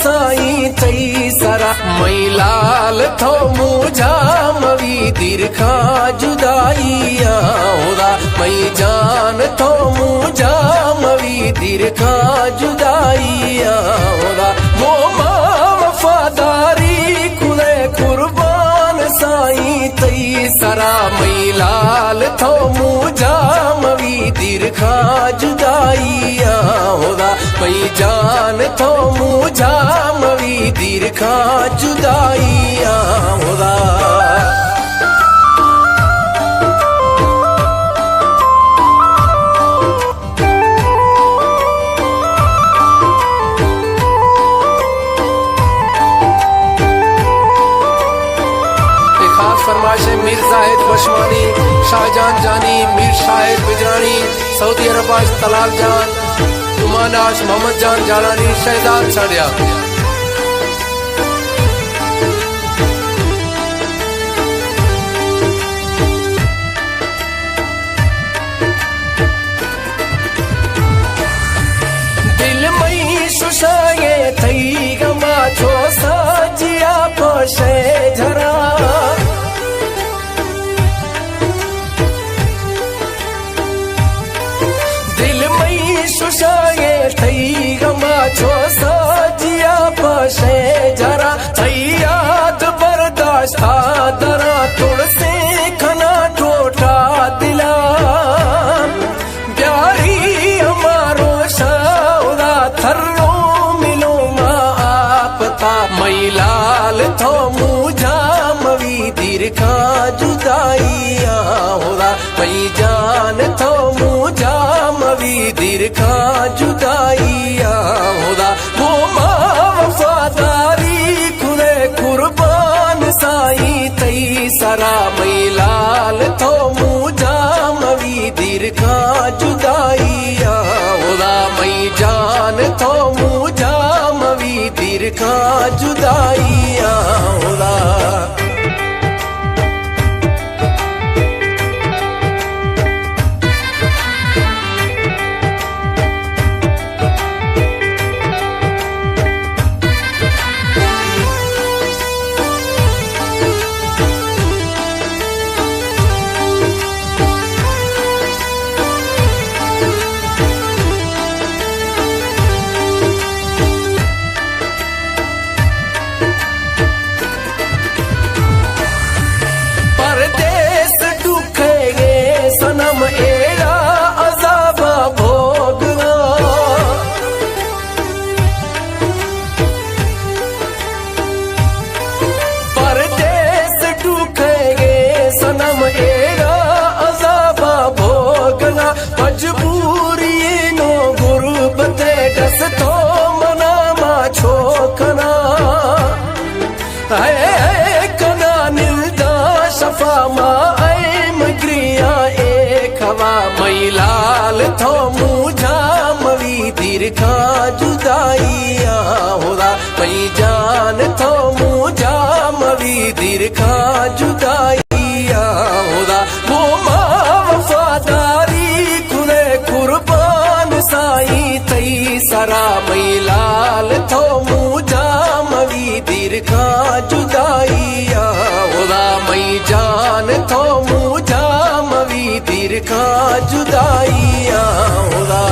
साईं थई सरा मैलाल थो मुझा मवी दीर्घा जुदाइया होदा मई जान थो मुझा मवी दीर्घा जुदाइया होदा मोमा वफादारी कुले कुर्बान साईं थई सरा मैलाल थो मुझा मवी दीर्घा जुदाइया होदा मई जान थो मुझा मवी दीर्घा जुदाइया होदा फरमाइश मीर जाहिद बशवानी, शाहजहान जानी, मीर शाहिद बिजरानी, सऊदी अरब तलाल जान, तुमानाश मोहम्मद जान जालानी, शहजाद साड़िया। दिल मई सुशाये थई गमा छो साजिया पोशे झरा सुशाये थई गमा छो साजिया पाशे जरा थई याद बर्दाश्त दरा तुड़ से खना टोटा दिला प्यारी हमारो शौदा थर्रो मिलो मा आप था मैलाल थो मुझा मवी दीर्घा जुदाइया होदा मई जान थो मुझा मवी दीर्घा जुदाइया होदा वो मां वफादारी खुले कुर्बान साईं थई सरा मैलाल थो मुझा मवी दीर्घा जुदाइया होदा मई जान थो मुझा मवी दीर्घा जुदाइया होदा मैलाल थो मुझा मवी दीर्घा जुदाइया होदा मई जान थो मुझा मवी दीर्घा जुदाइया होदा वो मां वफादारी खुले कुर्बान साईं थई सरा मैलाल थो मुझा मवी दीर्घा जुदाइया होदा मई जान थो मुझा मवी दीर्घा जुदाइया होदा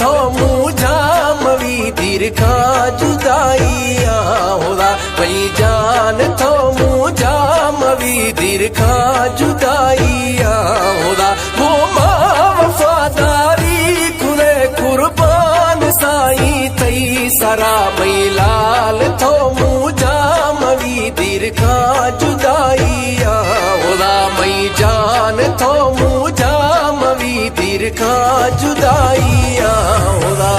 थो मुझा मवी दीर्घा जुदाइया होदा भई जान थो मुझा मवी दीर्घा जुदाइया होदा वो मां वफादारी खुले कुर्बान साईं तई सरा मई लाल थो मुझा मवी दीर्घा जुदाइया होदा मई जान थो मुझा मवी दीर्घा जुदाइया होदा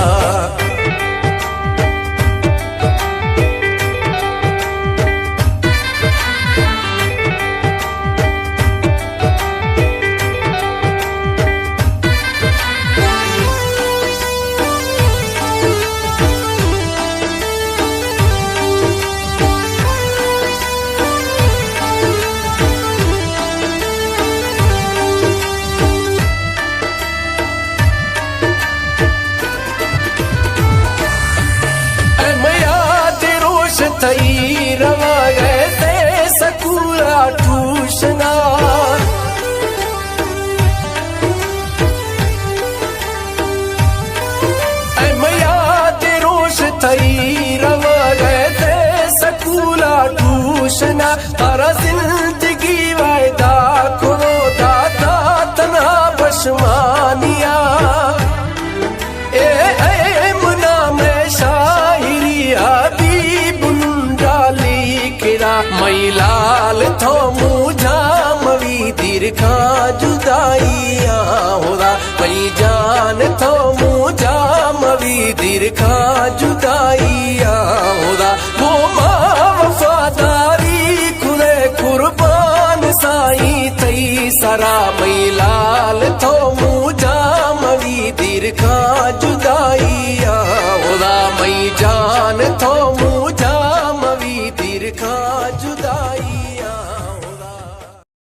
थई रवा गए ते सकूरा टूशना ऐ मैया ते रोश थई रवा गए ते सकूला टूशना तारा जिंदगी वायदा करो दाता तना बशमानिया ए मुना में शायरी आदि मई लाल थो मुझा मवी दीर्घा जुदाइया होदा मई जान थो मुझा मवी दीर्घा जुदाइया होदा वो मां वफादारी खुले कुर्बान साईं तई सरा मई लाल थो मुझा मवी दीर्घा